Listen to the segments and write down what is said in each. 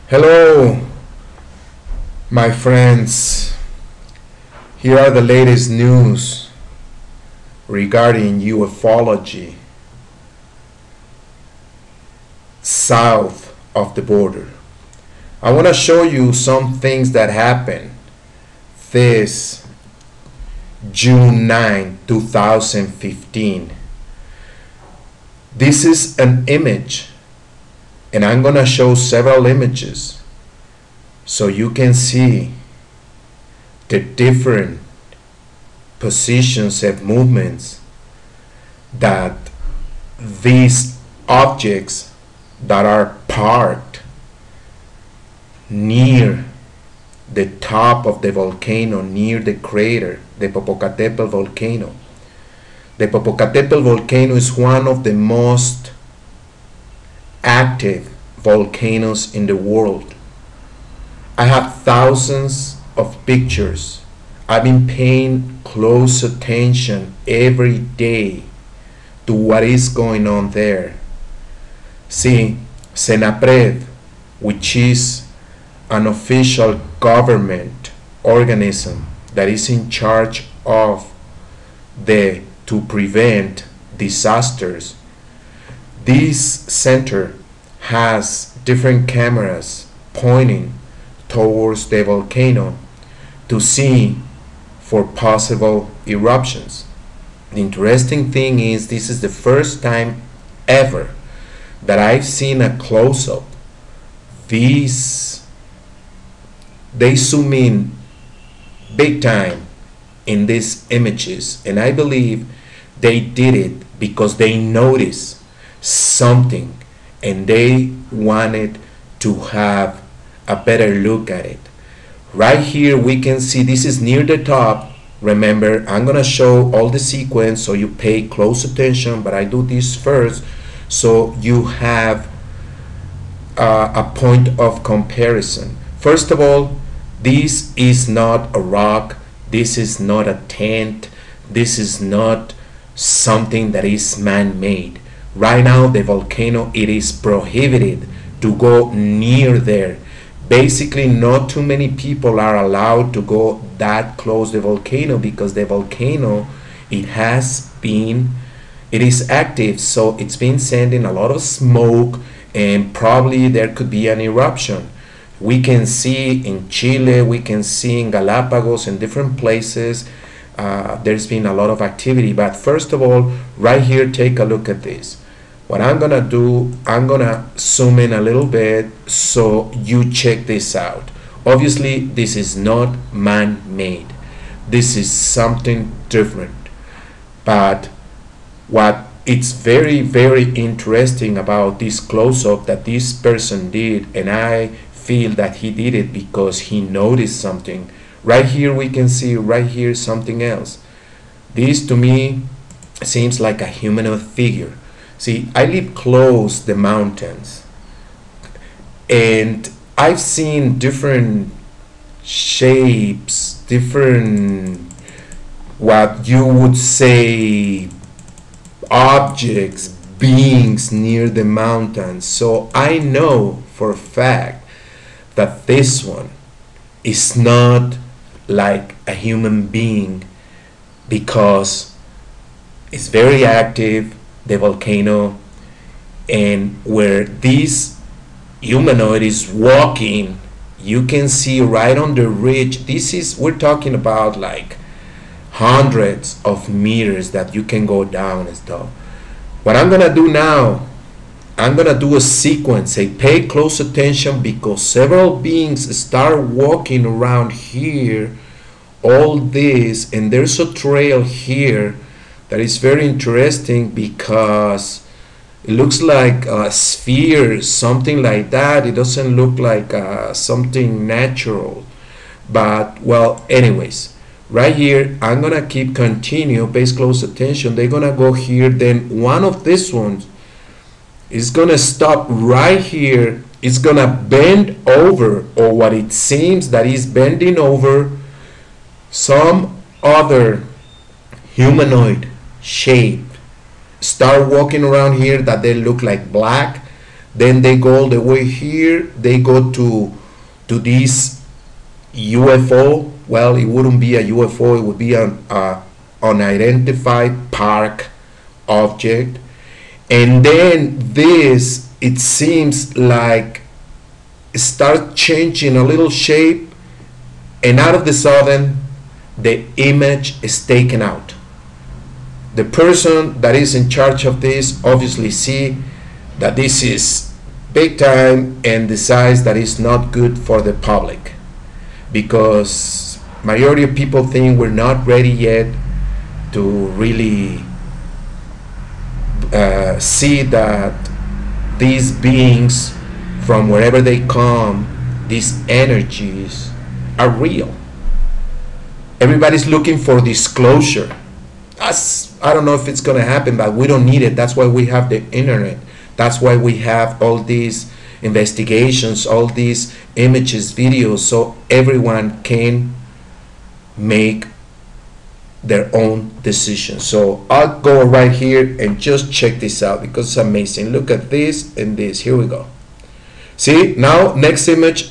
Hello, my friends. Here are the latest news regarding ufology south of the border. I want to show you some things that happened this June 9, 2015. This is an image, and I'm going to show several images so you can see the different positions and movements that these objects that are parked near the top of the volcano, near the crater, the Popocatepetl Volcano. The Popocatepetl Volcano is one of the most active volcanoes in the world. I have thousands of pictures. I've been paying close attention every day to what is going on there. See, Senapred, which is an official government organism that is in charge of to prevent disasters. This center has different cameras pointing towards the volcano to see for possible eruptions. The interesting thing is this is the first time ever that I've seen a close-up. They zoom in big time in these images, and I believe they did it because they noticed something and they wanted to have a better look at it. Right here we can see this is near the top. Remember, I'm gonna show all the sequence so you pay close attention, but I do this first so you have a point of comparison. First of all, this is not a rock, this is not a tent, this is not something that is man-made. Right now the volcano, it is prohibited to go near there. Basically not too many people are allowed to go that close to the volcano because the volcano, it is active, so it's been sending a lot of smoke and probably there could be an eruption. We can see in Chile, we can see in Galapagos and different places there's been a lot of activity. But first of all, right here, take a look at this. What I'm gonna do, I'm gonna zoom in a little bit so you check this out. Obviously this is not man-made, this is something different, but what it's very interesting about this close-up that this person did, and I feel that he did it because he noticed something. Right here we can see right here something else. This to me seems like a humanoid figure. See, I live close the mountains and I've seen different shapes, different, what you would say, objects, beings near the mountains. So I know for a fact that this one is not like a human being because it's very active, the volcano, and where this humanoid is walking, you can see right on the ridge. We're talking about like hundreds of meters that you can go down and stuff. What I'm gonna do now, I'm gonna do a sequence. Say pay close attention because several beings start walking around here, all this, and there's a trail here that is very interesting because it looks like a sphere, something like that. It doesn't look like something natural, but well, anyways, right here I'm gonna keep continue, pay close attention. They're gonna go here, then one of these ones is gonna stop right here. It's gonna bend over, or what it seems that is bending over some other humanoid shape. Start walking around here that they look like black. then they go all the way here, they go to this UFO. Well, it wouldn't be a UFO, it would be an unidentified park object. And then this, it seems like, start changing a little shape, and out of the sudden the image is taken out. The person that is in charge of this obviously see that this is big time and decides that it's not good for the public, because majority of people think we're not ready yet to really see that these beings from wherever they come, these energies, are real. Everybody's looking for disclosure. I don't know if it's going to happen, but we don't need it. That's why we have the internet. That's why we have all these investigations, all these images, videos, so everyone can make their own decisions. So I'll go right here and just check this out because it's amazing. Look at this and this. Here we go. See, now next image.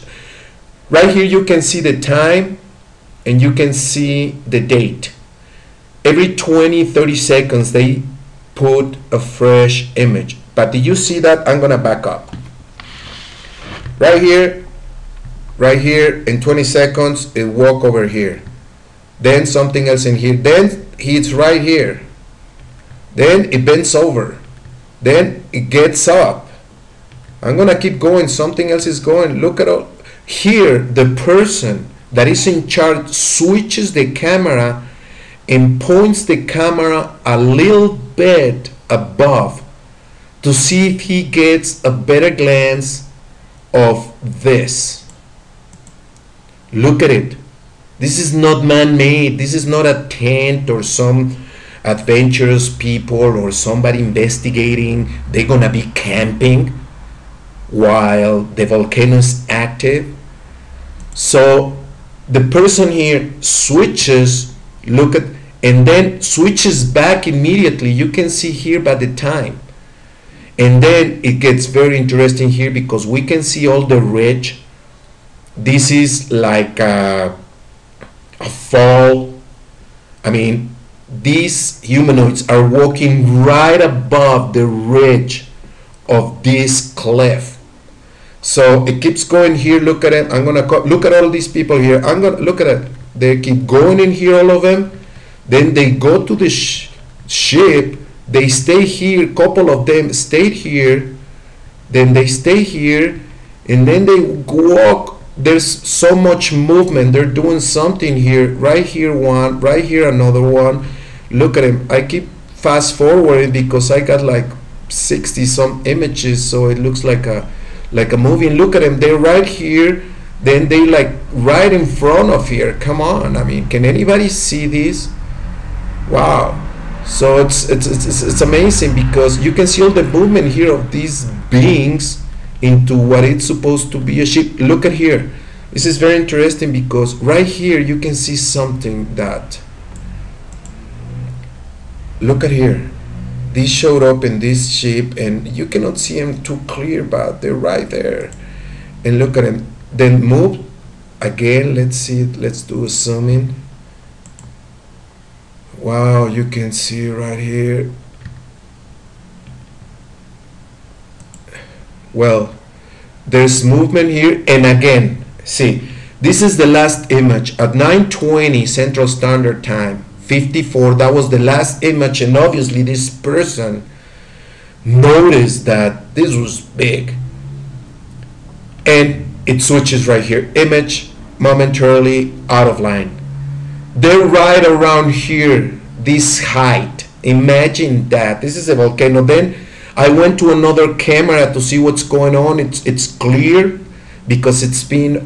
Right here you can see the time and you can see the date. Every 20-30 seconds they put a fresh image. But did you see that? I'm gonna back up. Right here, in 20 seconds it walk over here. Then something else in here. Then it's right here. Then it bends over. Then it gets up. I'm gonna keep going. Something else is going. Look at all. Here, the person that is in charge switches the camera and points the camera a little bit above to see if he gets a better glance of this. Look at it. This is not man-made. This is not a tent or some adventurous people or somebody investigating. They're gonna be camping while the volcano is active. So the person here switches, look at, and then switches back immediately. You can see here by the time. And then it gets very interesting here because we can see all the ridge. This is like a fall. I mean, these humanoids are walking right above the ridge of this cliff. So it keeps going here. Look at it. I'm gonna look at all these people here. I'm gonna look at it. They keep going in here, all of them. Then they go to the ship. They stay here. Couple of them stayed here. Then they stay here, and then they walk. There's so much movement. They're doing something here. Right here one. Right here another one. Look at him. I keep fast forwarding because I got like 60 some images, so it looks like a movie. And look at them. They're right here. Then they like right in front of here. Come on. I mean, can anybody see this? Wow. So it's amazing because you can see all the movement here of these beings into what it's supposed to be a ship. Look at here. This is very interesting because right here you can see something that, look at here. These showed up in this ship and you cannot see them too clear, but they're right there. And look at them. Then move again. Let's see it. Let's do a zoom in. Wow, you can see right here. Well, there's movement here, and again, see, this is the last image at 9:20 Central Standard Time, 54. That was the last image, and obviously this person noticed that this was big. And it switches right here. Image momentarily out of line. They're right around here, this height. Imagine that. This is a volcano. Then I went to another camera to see what's going on. It's clear because it's been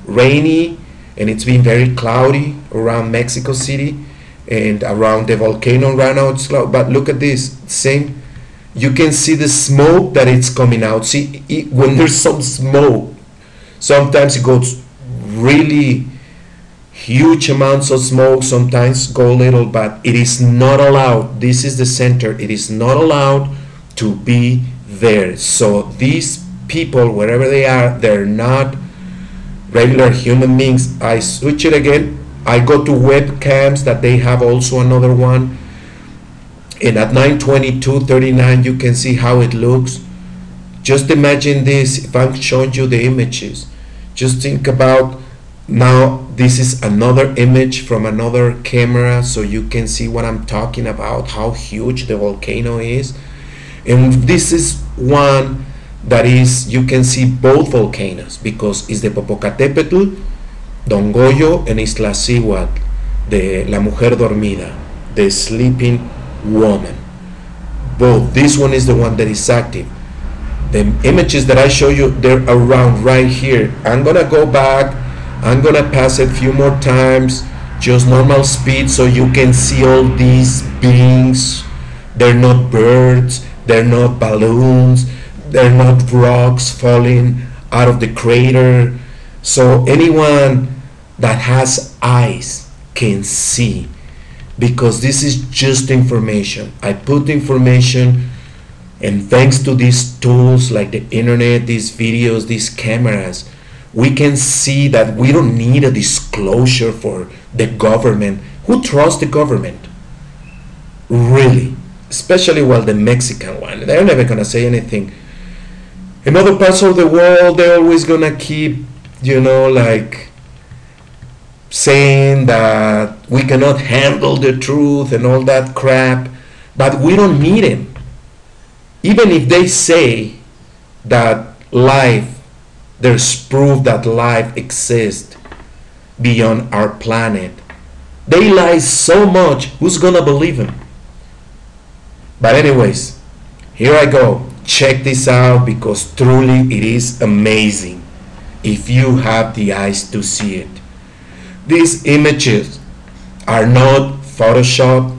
rainy and it's been very cloudy around Mexico City and around the volcano right now. It's cloudy. But look at this. Same. You can see the smoke that it's coming out. See, when there's some smoke, sometimes it goes really huge amounts of smoke, sometimes go little, but it is not allowed. This is the center. It is not allowed to be there. So these people, wherever they are, they're not regular human beings. I switch it again. I go to webcams that they have also another one, and at 922:39 you can see how it looks. Just imagine this. If I'm showing you the images, just think about now this is another image from another camera, so you can see what I'm talking about, how huge the volcano is. And this is one that is, you can see both volcanoes, because it's the Popocatepetl, Don Goyo, and Iztaccíhuatl, the La Mujer Dormida, the sleeping woman. Both. This one is the one that is active. The images that I show you, they're around right here. I'm gonna go back, I'm gonna pass it a few more times, just normal speed, so you can see all these beings. They're not birds, they're not balloons, they're not rocks falling out of the crater. So anyone that has eyes can see, because this is just information. I put information, and thanks to these tools like the internet, these videos, these cameras, we can see that we don't need a disclosure for the government. Who trusts the government? Really? Especially, well, the Mexican one. They're never gonna say anything. In other parts of the world, they're always gonna keep, you know, like saying that we cannot handle the truth and all that crap, but we don't need him. Even if they say that life, there's proof that life exists beyond our planet, they lie so much, who's gonna believe them? But anyways, here I go. Check this out, because truly it is amazing if you have the eyes to see it. These images are not Photoshop,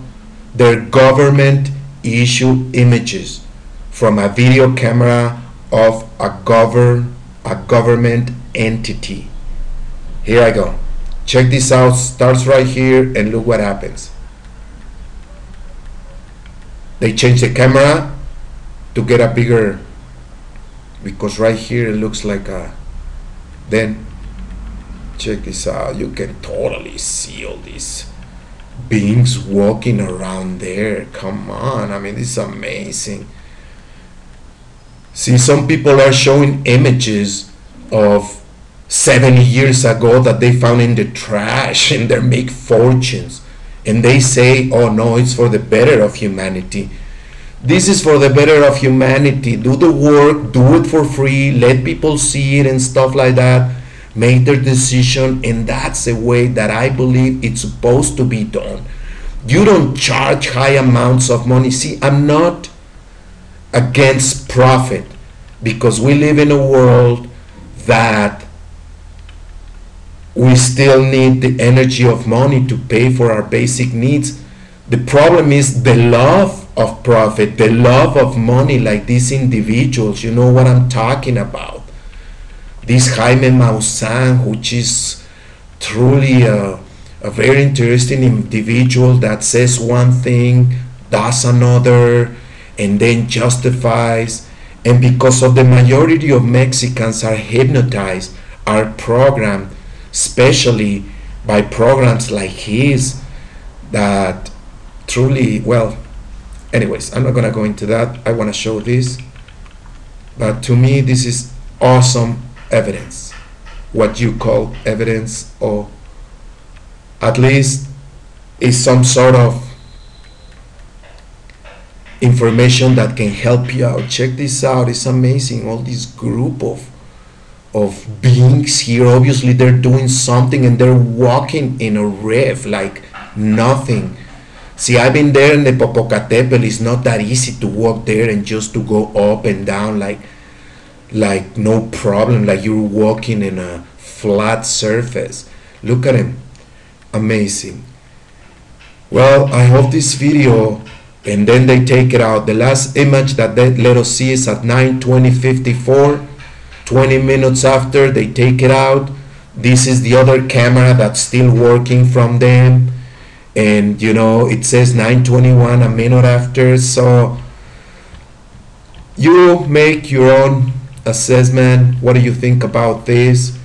they're government issue images from a video camera of a government entity. Here I go. Check this out. Starts right here, and look what happens. They change the camera to get a bigger, because right here it looks like a, then check this out. You can totally see all these beings walking around there. Come on, I mean, this is amazing. See, some people are showing images of 70 years ago that they found in the trash, and they make fortunes, and they say, oh no, it's for the better of humanity. This is for the better of humanity. Do the work, do it for free, let people see it and stuff like that, make their decision, and that's the way that I believe it's supposed to be done. You don't charge high amounts of money. See, I'm not against profit, because we live in a world that we still need the energy of money to pay for our basic needs. The problem is the love of profit, the love of money, like these individuals. You know what I'm talking about. This Jaime Maussan, which is truly a very interesting individual that says one thing, does another, and then justifies. And because of the majority of Mexicans are hypnotized, are programmed, especially by programs like his, that truly, well, anyways, I'm not gonna go into that. I want to show this, but to me this is awesome evidence, what you call evidence, or at least is some sort of information that can help you out. Check this out. It's amazing. All this group of beings here, obviously they're doing something, and they're walking in a reef like nothing. See, I've been there in the Popocatépetl. It's not that easy to walk there and just to go up and down like no problem, like you're walking in a flat surface. Look at him. Amazing. Well, I hope this video, and then they take it out. The last image that they let us see is at 9:20:54. 20 minutes after, they take it out. This is the other camera that's still working from them, and you know, it says 9:21, a minute after. So You make your own assessment. What do you think about this?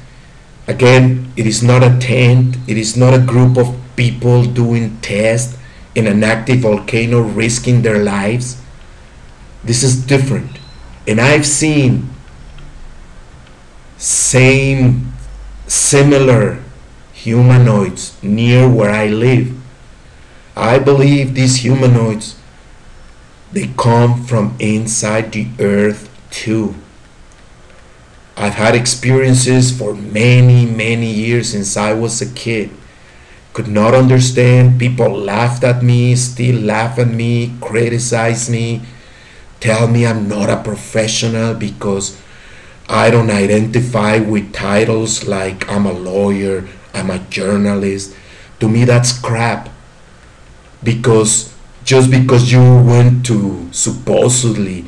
Again, it is not a tent, it is not a group of people doing tests in an active volcano risking their lives. This is different. And I've seen similar humanoids near where I live. I believe these humanoids, they come from inside the earth too. I've had experiences for many years since I was a kid. Could not understand. People laughed at me, still laugh at me, criticize me, tell me I'm not a professional because I don't identify with titles like I'm a lawyer, I'm a journalist. To me, that's crap. Because just because you went to supposedly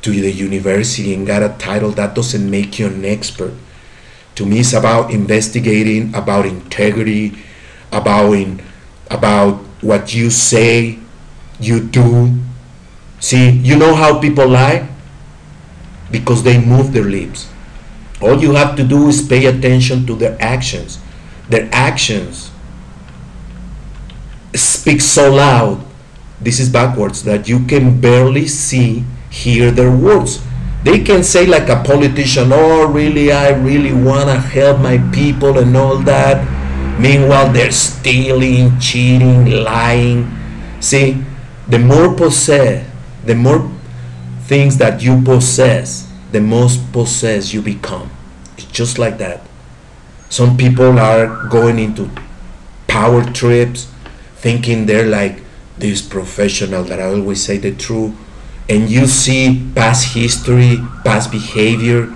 to the university and got a title, that doesn't make you an expert. To me, it's about investigating, about integrity, about what you say, you do. See, you know how people lie? Because they move their lips. All you have to do is pay attention to their actions. Their actions speak so loud, this is backwards, that you can barely hear their words. They can say like a politician, oh really, I really want to help my people and all that. Meanwhile, they're stealing, cheating, lying. See, the more things that you possess, the most possessed you become. It's just like that. Some people are going into power trips, thinking they're like this professional that I always say the truth, and you see past history, past behavior,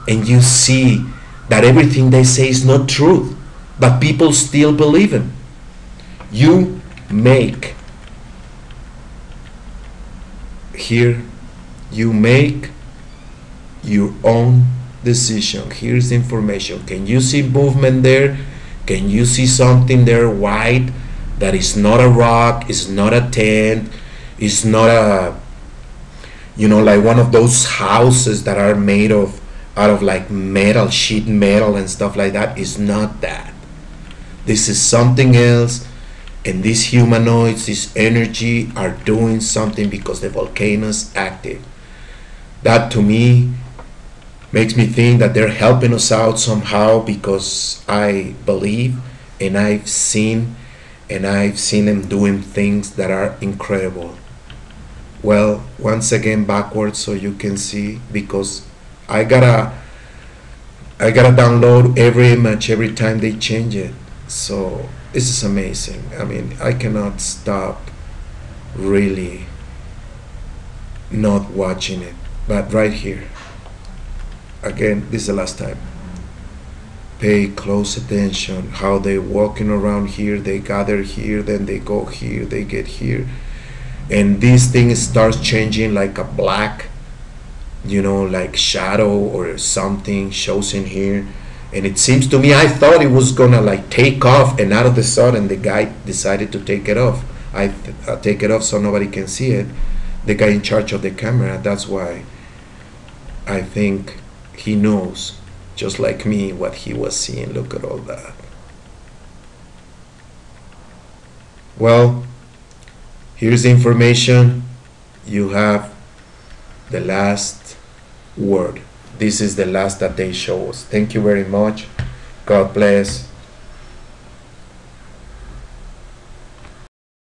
and you see that everything they say is not truth, but people still believe it. You make your own decision. Here's the information. Can you see movement there? Can you see something there white that is not a rock, is not a tent, is not a, like one of those houses that are made out of like metal, sheet metal and stuff like that? Is not that. This is something else, and these humanoids, this energy, are doing something because the volcano is active. That to me makes me think that they're helping us out somehow, because I believe and I've seen them doing things that are incredible. Well, once again backwards so you can see, because I gotta download every image every time they change it. So this is amazing. I mean, I cannot stop really not watching it. But right here, again, this is the last time. Pay close attention how they walking around here. They gather here, then they go here, they get here, and this thing starts changing like a black, like shadow or something shows in here. And it seems to me, I thought it was gonna like take off, and out of the sudden the guy decided to take it off. I take it off so nobody can see it. The guy in charge of the camera, that's why I think he knows, just like me, what he was seeing. Look at all that. Well, here's the information. You have the last word. This is the last that they show us. Thank you very much. God bless.